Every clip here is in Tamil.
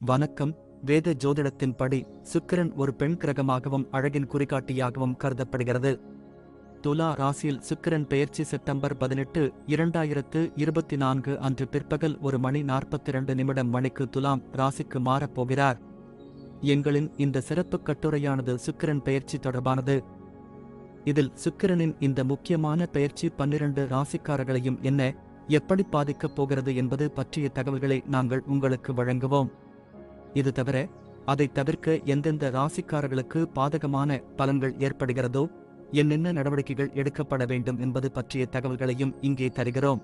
வணக்கம். வேத ஜோதிடத்தின்படி சுக்கிரன் ஒரு பெண் கிரகமாகவும் அழகின் குறிகாட்டியாகவும் கருதப்படுகிறது. துலா ராசியில் சுக்கிரன் பெயர்ச்சி செப்டம்பர் 18, 2024 அன்று பிற்பகல் 1:42 மணிக்கு துலாம் ராசிக்கு மாறப்போகிறார். எங்களின் இந்த சிறப்பு கட்டுரையானது சுக்கிரன் பெயர்ச்சி தொடர்பானது. இதில் சுக்கிரனின் இந்த முக்கியமான பெயர்ச்சி 12 ராசிக்காரர்களையும் என்ன எப்படி பாதிக்கப் போகிறது என்பது பற்றிய தகவல்களை நாங்கள் உங்களுக்கு வழங்குவோம். இது தவிர அதை தவிர்க்க எந்தெந்த ராசிக்காரர்களுக்கு பாதகமான பலன்கள் ஏற்படுகிறதோ என்னென்ன நடவடிக்கைகள் எடுக்கப்பட வேண்டும் என்பது பற்றிய தகவல்களையும் இங்கே தருகிறோம்.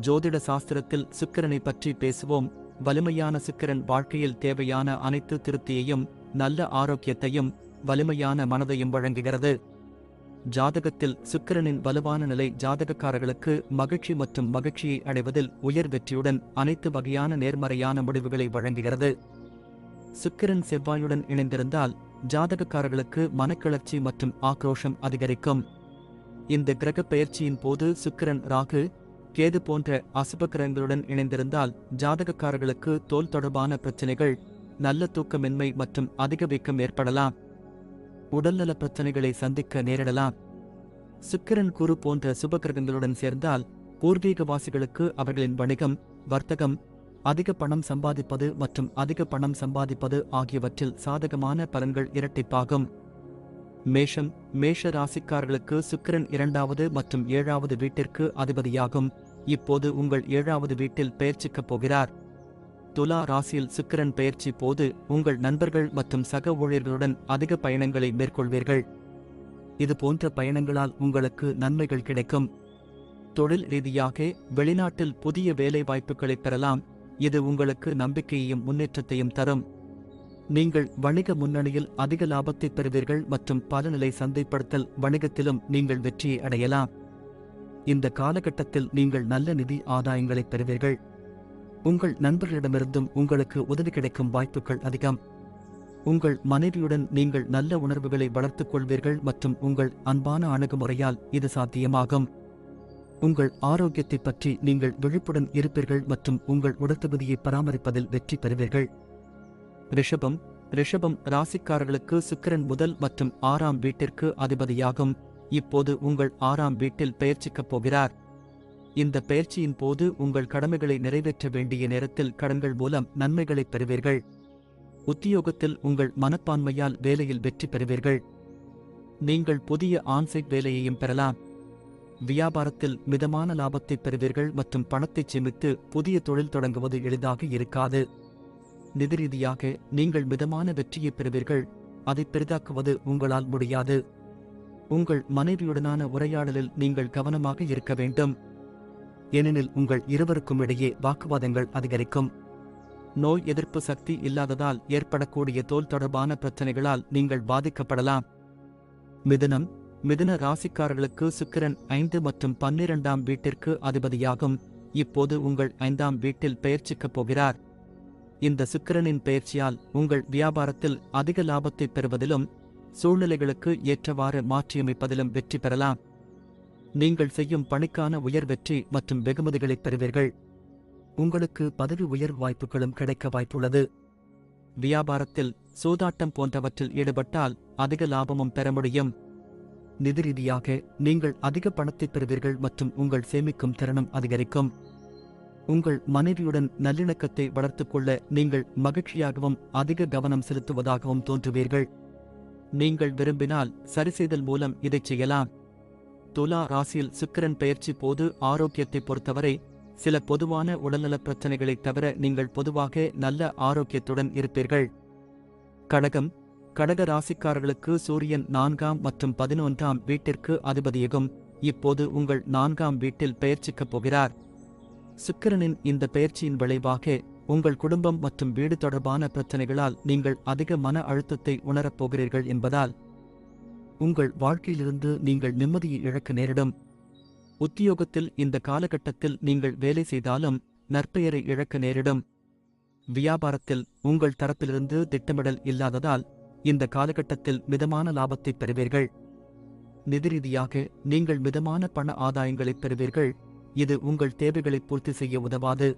ஜோதிட சாஸ்திரத்தில் சுக்கிரனை பற்றி பேசுவோம். வலிமையான சுக்கிரன் வாழ்க்கையில் தேவையான அனைத்து திருப்தியையும் நல்ல ஆரோக்கியத்தையும் வலிமையான மனதையும் வழங்குகிறது. ஜாதகத்தில் சுக்கிரனின் வலுவான நிலை ஜாதகக்காரர்களுக்கு மகிழ்ச்சி மற்றும் மகிழ்ச்சியை அடைவதில் உயர் வெற்றியுடன் அனைத்து வகையான நேர்மறையான முடிவுகளை வழங்குகிறது. சுக்கிரன் செவ்வாயுடன் இணைந்திருந்தால் ஜாதகக்காரர்களுக்கு மனக்கிளர்ச்சி மற்றும் ஆக்ரோஷம் அதிகரிக்கும். இந்த கிரக பெயர்ச்சியின் போது சுக்கிரன் ராகு கேது போன்ற அசுப கிரகங்களுடன் இணைந்திருந்தால் ஜாதகக்காரர்களுக்கு தோல் தொடர்பான பிரச்சினைகள், நல்ல தூக்கமின்மை மற்றும் அதிக வீக்கம் ஏற்படலாம். உடல்நல பிரச்சனைகளை சந்திக்க நேரிடலாம். சுக்கிரன் குரு போன்ற சுபகிரகங்களுடன் சேர்ந்தால் பூர்வீகவாசிகளுக்கு அவர்களின் வணிகம், வர்த்தகம், அதிக பணம் சம்பாதிப்பது மற்றும் அதிக பணம் சம்பாதிப்பது ஆகியவற்றில் சாதகமான பலன்கள் இரட்டிப்பாகும். மேஷம். மேஷ ராசிக்காரர்களுக்கு சுக்கிரன் 2வது மற்றும் 7வது வீட்டிற்கு அதிபதியாகும். இப்போது உங்கள் 7வது வீட்டில் பெயர்ச்சிக்கப் போகிறார். துலா ராசியில் சுக்கிரன் பெயர்ச்சி போது உங்கள் நண்பர்கள் மற்றும் சக ஊழியர்களுடன் அதிக பயணங்களை மேற்கொள்வீர்கள். இது போன்ற பயணங்களால் உங்களுக்கு நன்மைகள் கிடைக்கும். தொழில் ரீதியாக வெளிநாட்டில் புதிய வேலை வாய்ப்புகளை பெறலாம். இது உங்களுக்கு நம்பிக்கையையும் முன்னேற்றத்தையும் தரும். நீங்கள் வணிக முன்னணியில் அதிக லாபத்தை பெறுவீர்கள் மற்றும் பலநிலை சந்தைப்படுத்தல் வணிகத்திலும் நீங்கள் வெற்றியை அடையலாம். இந்த காலகட்டத்தில் நீங்கள் நல்ல நிதி ஆதாயங்களை பெறுவீர்கள். உங்கள் நண்பர்களிடமிருந்தும் உங்களுக்கு உதவி கிடைக்கும் வாய்ப்புகள் அதிகம். உங்கள் மனைவியுடன் நீங்கள் நல்ல உணர்வுகளை வளர்த்துக் கொள்வீர்கள் மற்றும் உங்கள் அன்பான அணுகுமுறையால் இது சாத்தியமாகும். உங்கள் ஆரோக்கியத்தை பற்றி நீங்கள் விழிப்புடன் இருப்பீர்கள் மற்றும் உங்கள் உடற்தகுதியை பராமரிப்பதில் வெற்றி பெறுவீர்கள். ரிஷபம். ரிஷபம் ராசிக்காரர்களுக்கு சுக்கிரன் முதல் மற்றும் 6ஆம் வீட்டிற்கு அதிபதியாகும். இப்போது உங்கள் 6ஆம் வீட்டில் பெயர்ச்சிக்கப் போகிறார். இந்த பெயர்ச்சியின் போது உங்கள் கடமைகளை நிறைவேற்ற வேண்டிய நேரத்தில் கடன்கள் மூலம் நன்மைகளை பெறுவீர்கள். உத்தியோகத்தில் உங்கள் மனப்பான்மையால் வேலையில் வெற்றி பெறுவீர்கள். நீங்கள் புதிய ஆன்சைட் வேலையையும் பெறலாம். வியாபாரத்தில் மிதமான லாபத்தை பெறுவீர்கள் மற்றும் பணத்தை சேமித்து புதிய தொழில் தொடங்குவது எளிதாக இருக்காது. நிதி ரீதியாக நீங்கள் மிதமான வெற்றியை பெறுவீர்கள். அதை பெரிதாக்குவது உங்களால் முடியாது. உங்கள் மனைவியுடனான உரையாடலில் நீங்கள் கவனமாக இருக்க வேண்டும். ஏனெனில் உங்கள் இருவருக்கும் இடையே வாக்குவாதங்கள் அதிகரிக்கும். நோய் எதிர்ப்பு சக்தி இல்லாததால் ஏற்படக்கூடிய தோல் தொடர்பான பிரச்சனைகளால் நீங்கள் பாதிக்கப்படலாம். மிதுனம். மிதுன ராசிக்காரர்களுக்கு சுக்கிரன் 5 மற்றும் 12ஆம் வீட்டிற்கு அதிபதியாகும். இப்போது உங்கள் 5ஆம் வீட்டில் பெயர்ச்சிக்கப் போகிறார். இந்த சுக்கிரனின் பெயர்ச்சியால் உங்கள் வியாபாரத்தில் அதிக லாபத்தை பெறுவதிலும் சூழ்நிலைகளுக்கு ஏற்றவாறு மாற்றியமைப்பதிலும் வெற்றி பெறலாம். நீங்கள் செய்யும் பணிக்கான உயர் வெற்றி மற்றும் வெகுமதிகளைப் பெறுவீர்கள். உங்களுக்கு பதவி உயர்வு வாய்ப்புகளும் கிடைக்க வாய்ப்புள்ளது. வியாபாரத்தில் சூதாட்டம் போன்றவற்றில் ஈடுபட்டால் அதிக லாபமும் பெற முடியும். நிதி ரீதியாக நீங்கள் அதிக பணத்தை பெறுவீர்கள் மற்றும் உங்கள் சேமிக்கும் திறனும் அதிகரிக்கும். உங்கள் மனைவியுடன் நல்லிணக்கத்தை வளர்த்துக் கொள்ள நீங்கள் மகிழ்ச்சியாகவும் அதிக கவனம் செலுத்துவதாகவும் தோன்றுவீர்கள். நீங்கள் விரும்பினால் சரிசெய்தல் மூலம் இதைச் செய்யலாம். துலா ராசியில் சுக்கிரன் பெயர்ச்சி போது ஆரோக்கியத்தை பொறுத்தவரை சில பொதுவான உடல்நலப் பிரச்சனைகளைத் தவிர நீங்கள் பொதுவாக நல்ல ஆரோக்கியத்துடன் இருப்பீர்கள். கடகம். கடக ராசிக்காரர்களுக்கு சூரியன் 4ஆம் மற்றும் 11ஆம் வீட்டிற்கு அதிபதியாகும். இப்போது உங்கள் 4ஆம் வீட்டில் பெயர்ச்சிக்கப் போகிறார். சுக்கிரனின் இந்த பெயர்ச்சியின் விளைவாக உங்கள் குடும்பம் மற்றும் வீடு தொடர்பான பிரச்சனைகளால் நீங்கள் அதிக மன அழுத்தத்தை உணரப் போகிறீர்கள் என்பதால் உங்கள் வாழ்க்கையிலிருந்து நீங்கள் நிம்மதியை இழக்க நேரிடும். உத்தியோகத்தில் இந்த காலகட்டத்தில் நீங்கள் வேலை செய்தாலும் நற்பெயரை இழக்க நேரிடும். வியாபாரத்தில் உங்கள் தரப்பிலிருந்து திட்டமிடல் இல்லாததால் இந்த காலகட்டத்தில் மிதமான லாபத்தை பெறுவீர்கள். நிதி ரீதியாக நீங்கள் மிதமான பண ஆதாயங்களை பெறுவீர்கள். இது உங்கள் தேவைகளை பூர்த்தி செய்ய உதவாது.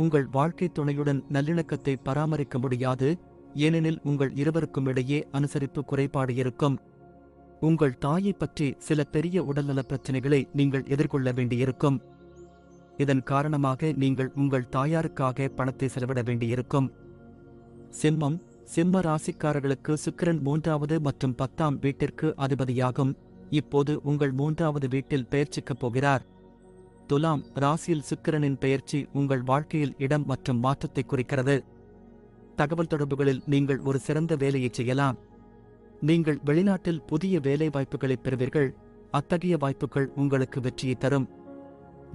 உங்கள் வாழ்க்கை துணையுடன் நல்லிணக்கத்தை பராமரிக்க முடியாது, ஏனெனில் உங்கள் இருவருக்கும் இடையே அனுசரிப்பு குறைபாடு இருக்கும். உங்கள் தாயை பற்றி சில பெரிய உடல்நலப் பிரச்சினைகளை நீங்கள் எதிர்கொள்ள வேண்டியிருக்கும். இதன் காரணமாக நீங்கள் உங்கள் தாயாருக்காக பணத்தை செலவிட வேண்டியிருக்கும். சிம்மம். சிம்ம ராசிக்காரர்களுக்கு சுக்கிரன் 3வது மற்றும் 10ஆம் வீட்டிற்கு அதிபதியாகும். இப்போது உங்கள் 3வது வீட்டில் பெயர்ச்சிக்கப் போகிறார். துலாம் ராசியில் சுக்கிரனின் பெயர்ச்சி உங்கள் வாழ்க்கையில் இடம் மற்றும் மாற்றத்தை குறிக்கிறது. தகவல் தொடர்புகளில் நீங்கள் ஒரு சிறந்த வேலையை செய்யலாம். நீங்கள் வெளிநாட்டில் புதிய வேலை வாய்ப்புகளை பெறுவீர்கள். அத்தகைய வாய்ப்புகள் உங்களுக்கு வெற்றியை தரும்.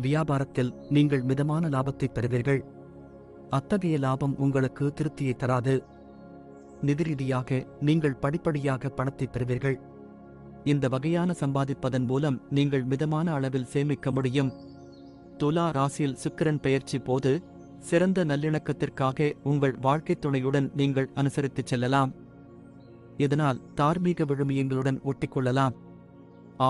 வியாபாரத்தில் நீங்கள் மிதமான லாபத்தை பெறுவீர்கள். அத்தகைய லாபம் உங்களுக்கு திருப்தியை தராது. நிதி ரீதியாக நீங்கள் படிப்படியாக பணத்தை பெறுவீர்கள். இந்த வகையான சம்பாதிப்பதன் மூலம் நீங்கள் மிதமான அளவில் சேமிக்க முடியும். துலா ராசியில் சுக்கிரன் பெயர்ச்சி போது சிறந்த நல்லிணக்கத்திற்காக உங்கள் வாழ்க்கைத் துணையுடன் நீங்கள் அனுசரித்துச் செல்லலாம். இதனால் தார்மீக விழுமியங்களுடன் ஒட்டிக்கொள்ளலாம்.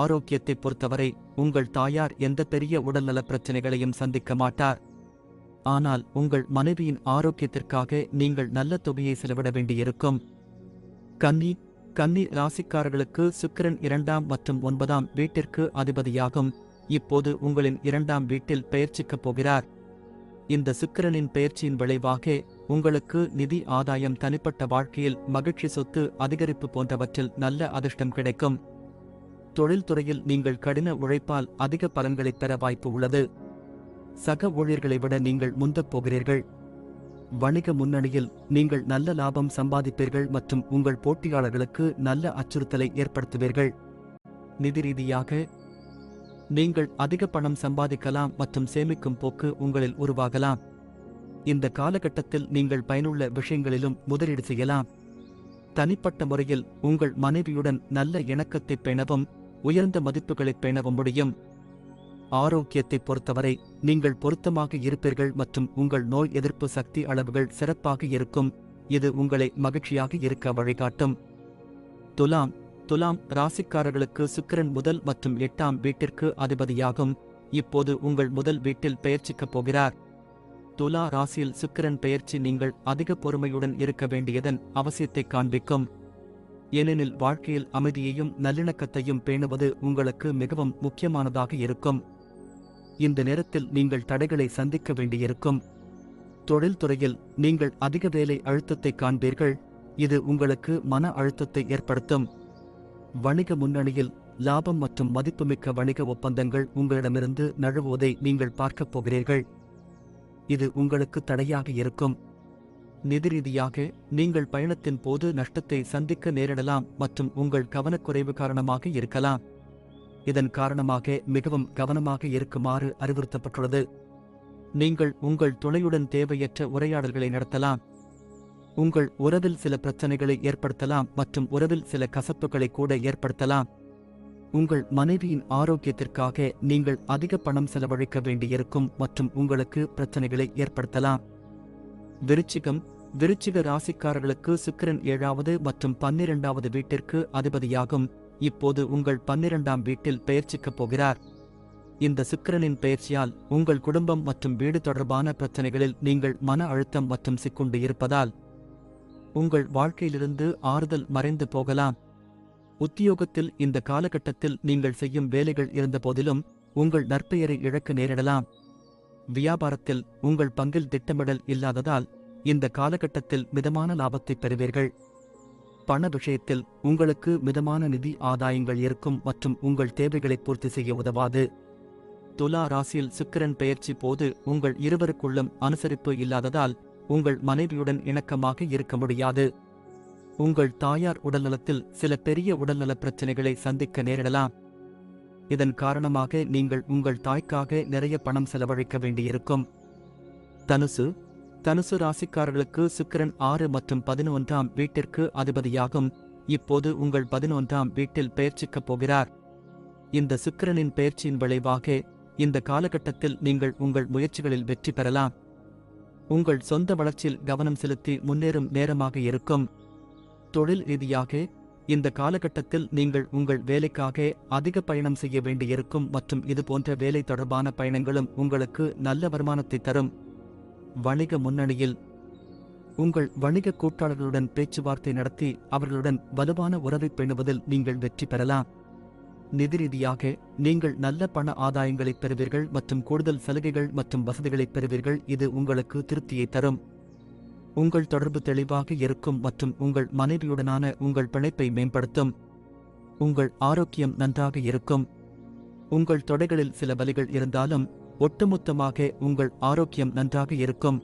ஆரோக்கியத்தை பொறுத்தவரை உங்கள் தாயார் எந்த பெரிய உடல்நலப் பிரச்சினைகளையும் சந்திக்க மாட்டார். ஆனால் உங்கள் மனைவியின் ஆரோக்கியத்திற்காக நீங்கள் நல்ல தொகையை செலவிட வேண்டியிருக்கும். கன்னி. கன்னி ராசிக்காரர்களுக்கு சுக்கிரன் 2ஆம் மற்றும் 9ஆம் வீட்டிற்கு அதிபதியாகும். இப்போது உங்களின் 2ஆம் வீட்டில் பெயர்ச்சிக்கப் போகிறார். இந்த சுக்கிரனின் பெயர்ச்சியின் விளைவாக உங்களுக்கு நிதி ஆதாயம், தனிப்பட்ட வாழ்க்கையில் மகிழ்ச்சி, சொத்து அதிகரிப்பு போன்றவற்றில் நல்ல அதிர்ஷ்டம் கிடைக்கும். தொழில்துறையில் நீங்கள் கடின உழைப்பால் அதிக பலன்களைப் பெற வாய்ப்பு உள்ளது. சக ஊழியர்களை விட நீங்கள் முந்தப் போகிறீர்கள். வணிக முன்னணியில் நீங்கள் நல்ல லாபம் சம்பாதிப்பீர்கள் மற்றும் உங்கள் போட்டியாளர்களுக்கு நல்ல அச்சுறுத்தலை ஏற்படுத்துவீர்கள். நிதி ரீதியாக நீங்கள் அதிக பணம் சம்பாதிக்கலாம் மற்றும் சேமிக்கும் போக்கு உங்களில் உருவாகலாம். இந்த காலகட்டத்தில் நீங்கள் பயனுள்ள விஷயங்களிலும் முதலீடு செய்யலாம். தனிப்பட்ட முறையில் உங்கள் மனைவியுடன் நல்ல இணக்கத்தை பேணவும் உயர்ந்த மதிப்புகளை பேணவும் முடியும். ஆரோக்கியத்தை பொறுத்தவரை நீங்கள் பொருத்தமாக இருப்பீர்கள் மற்றும் உங்கள் நோய் எதிர்ப்பு சக்தி அளவுகள் சிறப்பாக இருக்கும். இது உங்களை மகிழ்ச்சியாக இருக்க வழிகாட்டும். துலாம். துலாம் ராசிக்காரர்களுக்கு சுக்கிரன் முதல் மற்றும் 8ஆம் வீட்டிற்கு அதிபதியாகும். இப்போது உங்கள் முதல் வீட்டில் பெயர்ச்சிக்கப் போகிறார். துலா ராசியில் சுக்கிரன் பெயர்ச்சி நீங்கள் அதிக பொறுமையுடன் இருக்க வேண்டியதன் அவசியத்தை காண்பிக்கும். ஏனெனில் வாழ்க்கையில் அமைதியையும் நல்லிணக்கத்தையும் பேணுவது உங்களுக்கு மிகவும் முக்கியமானதாக இருக்கும். இந்த நேரத்தில் நீங்கள் தடைகளை சந்திக்க வேண்டியிருக்கும். தொழில்துறையில் நீங்கள் அதிக வேலை அழுத்தத்தை காண்பீர்கள். இது உங்களுக்கு மன அழுத்தத்தை ஏற்படுத்தும். வணிக முன்னணியில் லாபம் மற்றும் மதிப்புமிக்க வணிக ஒப்பந்தங்கள் உங்களிடமிருந்து நழுவுவதை நீங்கள் பார்க்கப் போகிறீர்கள். இது உங்களுக்கு தடையாக இருக்கும். நிதி ரீதியாக நீங்கள் பயணத்தின் போது நஷ்டத்தை சந்திக்க நேரிடலாம் மற்றும் உங்கள் கவனக்குறைவு காரணமாக இருக்கலாம். இதன் காரணமாக மிகவும் கவனமாக இருக்குமாறு அறிவுறுத்தப்பட்டுள்ளது. நீங்கள் உங்கள் துணையுடன் தேவையற்ற உரையாடல்களை நடத்தலாம். உங்கள் உறவில் சில பிரச்சனைகளை ஏற்படுத்தலாம் மற்றும் உறவில் சில கசப்புகளை கூட ஏற்படுத்தலாம். உங்கள் மனைவியின் ஆரோக்கியத்திற்காக நீங்கள் அதிக பணம் செலவழிக்க வேண்டியிருக்கும் மற்றும் உங்களுக்கு பிரச்சனைகளை ஏற்படுத்தலாம். விருச்சிகம். விருச்சிக ராசிக்காரர்களுக்கு சுக்கிரன் 7வது மற்றும் 12வது வீட்டிற்கு அதிபதியாகும். இப்போது உங்கள் 12ஆம் வீட்டில் பெயர்ச்சிக்கப் போகிறார். இந்த சுக்கிரனின் பெயர்ச்சியால் உங்கள் குடும்பம் மற்றும் வீடு தொடர்பான பிரச்சனைகளில் நீங்கள் மன அழுத்தம் மற்றும் சிக்குண்டு இருப்பதால் உங்கள் வாழ்க்கையிலிருந்து ஆறுதல் மறைந்து போகலாம். உத்தியோகத்தில் இந்த காலகட்டத்தில் நீங்கள் செய்யும் வேலைகள் இருந்தபோதிலும் உங்கள் நற்பெயரை இழக்க நேரிடலாம். வியாபாரத்தில் உங்கள் பங்கில் திட்டமிடல் இல்லாததால் இந்த காலகட்டத்தில் மிதமான லாபத்தை பெறுவீர்கள். பண விஷயத்தில் உங்களுக்கு மிதமான நிதி ஆதாயங்கள் இருக்கும் மற்றும் உங்கள் தேவைகளை பூர்த்தி செய்ய உதவாது. துலா ராசியில் சுக்கிரன் பெயர்ச்சி போது உங்கள் இருவருக்குள்ளும் அனுசரிப்பு இல்லாததால் உங்கள் மனைவியுடன் இணக்கமாக இருக்க முடியாது. உங்கள் தாயார் உடல்நலத்தில் சில பெரிய உடல்நலப் பிரச்சினைகளை சந்திக்க நேரிடலாம். இதன் காரணமாக நீங்கள் உங்கள் தாய்க்காக நிறைய பணம் செலவழிக்க வேண்டியிருக்கும். தனுசு. தனுசு ராசிக்காரர்களுக்கு சுக்கிரன் 6 மற்றும் 11ஆம் வீட்டிற்கு அதிபதியாகும். இப்போது உங்கள் 11ஆம் வீட்டில் பெயர்ச்சிக்கப் போகிறார். இந்த சுக்கிரனின் பெயர்ச்சியின் விளைவாக இந்த காலகட்டத்தில் நீங்கள் உங்கள் முயற்சிகளில் வெற்றி பெறலாம். உங்கள் சொந்த வளர்ச்சியில் கவனம் செலுத்தி முன்னேறும் நேரமாக இருக்கும். தொழில் ரீதியாக இந்த காலகட்டத்தில் நீங்கள் உங்கள் வேலைக்காக அதிக பயணம் செய்ய வேண்டியிருக்கும் மற்றும் இதுபோன்ற வேலை தொடர்பான பயணங்களும் உங்களுக்கு நல்ல வருமானத்தை தரும். வணிக முன்னணியில். உங்கள் வணிக கூட்டாளர்களுடன் பேச்சுவார்த்தை நடத்தி அவர்களுடன் வலுவான உறவை பேணுவதில் நீங்கள் வெற்றி பெறலாம். நிதி ரீதியாக நீங்கள் நல்ல பண ஆதாயங்களைப் பெறுவீர்கள் மற்றும் கூடுதல் சலுகைகள் மற்றும் வசதிகளைப் பெறுவீர்கள். இது உங்களுக்கு திருப்தியை தரும். உங்கள் தொடர்பு தெளிவாக இருக்கும் மற்றும் உங்கள் மனைவியுடனான உங்கள் பிணைப்பை மேம்படுத்தும். உங்கள் ஆரோக்கியம் நன்றாக இருக்கும். உங்கள் தொடைகளில் சில வலிகள் இருந்தாலும் ஒட்டுமொத்தமாக உங்கள் ஆரோக்கியம் நன்றாக இருக்கும்.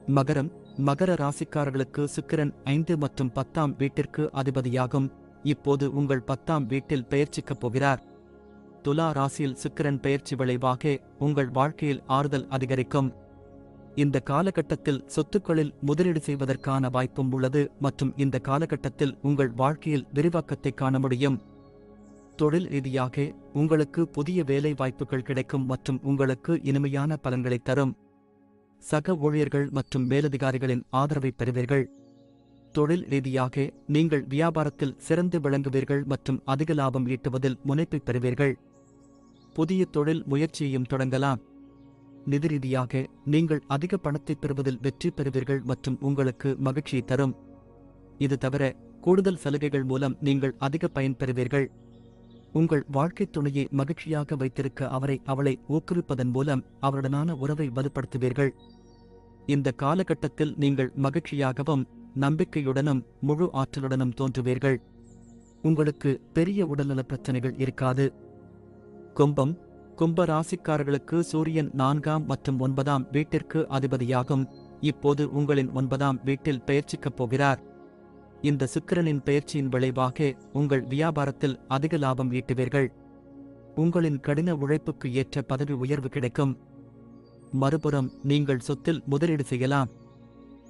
மகரம். மகர ராசிக்காரர்களுக்கு சுக்கிரன் 5 மற்றும் 10ஆம் வீட்டிற்கு அதிபதியாகும். இப்போது உங்கள் 10ஆம் வீட்டில் பெயர்ச்சிக்கப் போகிறார். துலா ராசியில் சுக்கிரன் பெயர்ச்சி விளைவாக உங்கள் வாழ்க்கையில் ஆறுதல் அதிகரிக்கும். இந்த காலகட்டத்தில் சொத்துக்களில் முதலீடு செய்வதற்கான வாய்ப்பும் உள்ளது மற்றும் இந்த காலகட்டத்தில் உங்கள் வாழ்க்கையில் விரிவாக்கத்தை காண முடியும். தொழில் ரீதியாக உங்களுக்கு புதிய வேலை வாய்ப்புகள் கிடைக்கும் மற்றும் உங்களுக்கு இனிமையான பலன்களைத் தரும். சக ஊழியர்கள் மற்றும் மேலதிகாரிகளின் ஆதரவை பெறுவீர்கள். தொழில் ரீதியாக நீங்கள் வியாபாரத்தில் சிறந்து விளங்குவீர்கள் மற்றும் அதிக லாபம் ஈட்டுவதில் முனைப்பை பெறுவீர்கள். புதிய தொழில் முயற்சியையும் தொடங்கலாம். நிதி ரீதியாக நீங்கள் அதிக பணத்தை பெறுவதில் வெற்றி பெறுவீர்கள் மற்றும் உங்களுக்கு மகிழ்ச்சியை தரும். இது தவிர கூடுதல் சலுகைகள் மூலம் நீங்கள் அதிக பயன் பெறுவீர்கள். உங்கள் வாழ்க்கைத் துணையை மகிழ்ச்சியாக வைத்திருக்க அவளை ஊக்குவிப்பதன் மூலம் அவருடனான உறவை வலுப்படுத்துவீர்கள். இந்த காலகட்டத்தில் நீங்கள் மகிழ்ச்சியாகவும் நம்பிக்கையுடனும் முழு ஆற்றலுடனும் தோன்றுவீர்கள். உங்களுக்கு பெரிய உடல்நலப் பிரச்சனைகள் இருக்காது. கும்பம். கும்ப ராசிக்காரர்களுக்கு சூரியன் 4ஆம் மற்றும் 9ஆம் வீட்டிற்கு அதிபதியாகும். இப்போது உங்களின் 9ஆம் வீட்டில் பெயர்ச்சிக்கப் போகிறார். இந்த சுக்கிரனின் பெயர்ச்சியின் விளைவாக உங்கள் வியாபாரத்தில் அதிக லாபம் ஈட்டுவீர்கள். உங்களின் கடின உழைப்புக்கு ஏற்ற பதவி உயர்வு கிடைக்கும். மறுபுறம் நீங்கள் சொத்தில் முதலீடு செய்யலாம்.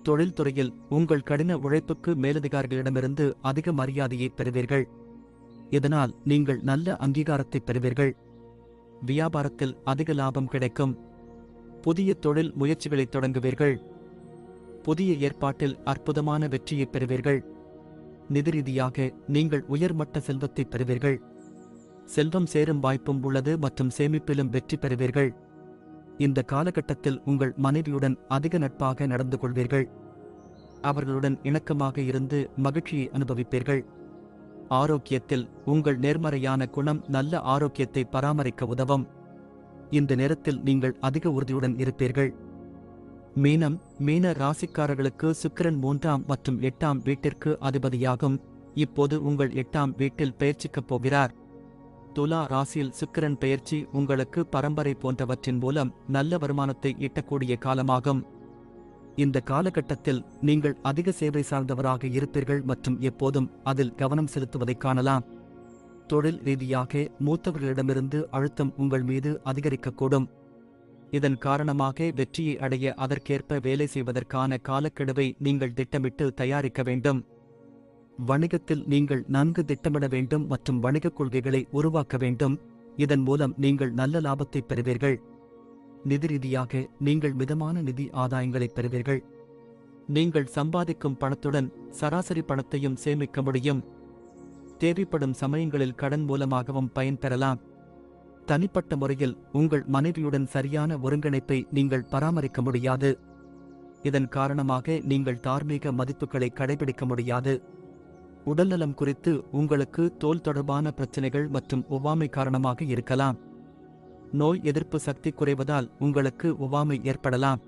தொழில்துறையில் உங்கள் கடின உழைப்புக்கு மேலதிகாரிகளிடமிருந்து அதிக மரியாதையை பெறுவீர்கள். இதனால் நீங்கள் நல்ல அங்கீகாரத்தை பெறுவீர்கள். வியாபாரத்தில் அதிக லாபம் கிடைக்கும். புதிய தொழில் முயற்சிகளை தொடங்குவீர்கள். புதிய ஏற்பாட்டில் அற்புதமான வெற்றியை பெறுவீர்கள். நிதி ரீதியாக நீங்கள் உயர்மட்ட செல்வத்தை பெறுவீர்கள். செல்வம் சேரும் வாய்ப்பும் உள்ளது மற்றும் சேமிப்பிலும் வெற்றி பெறுவீர்கள். இந்த காலகட்டத்தில் உங்கள் மனைவியுடன் அதிக நட்பாக நடந்து கொள்வீர்கள். அவர்களுடன் இணக்கமாக இருந்து மகிழ்ச்சியை அனுபவிப்பீர்கள். ஆரோக்கியத்தில் உங்கள் நேர்மறையான குணம் நல்ல ஆரோக்கியத்தை பராமரிக்க உதவும். இந்த நேரத்தில் நீங்கள் அதிக உறுதியுடன் இருப்பீர்கள். மீனம். மீன ராசிக்காரர்களுக்கு சுக்கிரன் 3ஆம் மற்றும் 8ஆம் வீட்டிற்கு அதிபதியாகும். இப்போது உங்கள் 8ஆம் வீட்டில் பெயர்ச்சிக்கப் போகிறார். துலா ராசியில் சுக்கிரன் பெயர்ச்சி உங்களுக்கு பரம்பரை போன்றவற்றின் மூலம் நல்ல வருமானத்தை ஈட்டக்கூடிய காலமாகும். இந்த காலகட்டத்தில் நீங்கள் அதிக சேவை சார்ந்தவராக இருப்பீர்கள் மற்றும் எப்போதும் அதில் கவனம் செலுத்துவதைக் காணலாம். தொழில் ரீதியாக மூத்தவர்களிடமிருந்து அழுத்தம் உங்கள் மீது அதிகரிக்கக்கூடும். இதன் காரணமாக வெற்றியை அடைய அதற்கேற்ப வேலை செய்வதற்கான காலக்கெடுவை நீங்கள் திட்டமிட்டு தயாரிக்க வேண்டும். வணிகத்தில் நீங்கள் நன்கு திட்டமிட வேண்டும் மற்றும் வணிகக் கொள்கைகளை உருவாக்க வேண்டும். இதன் மூலம் நீங்கள் நல்ல லாபத்தை பெறுவீர்கள். நிதி ரீதியாக நீங்கள் மிதமான நிதி ஆதாயங்களை பெறுவீர்கள். நீங்கள் சம்பாதிக்கும் பணத்துடன் சராசரி பணத்தையும் சேமிக்க முடியும். தேவைப்படும் சமயங்களில் கடன் மூலமாகவும் பயன் பெறலாம். தனிப்பட்ட முறையில் உங்கள் மனைவியுடன் சரியான ஒருங்கிணைப்பை நீங்கள் பராமரிக்க முடியாது. இதன் காரணமாக நீங்கள் தார்மீக மதிப்புகளை கடைபிடிக்க முடியாது. உடல்நலம் குறித்து உங்களுக்கு தோல் தொடர்பான பிரச்சினைகள் மற்றும் ஒவ்வாமை காரணமாக இருக்கலாம். நோய் எதிர்ப்பு சக்தி குறைவதால் உங்களுக்கு ஒவ்வாமை ஏற்படலாம்.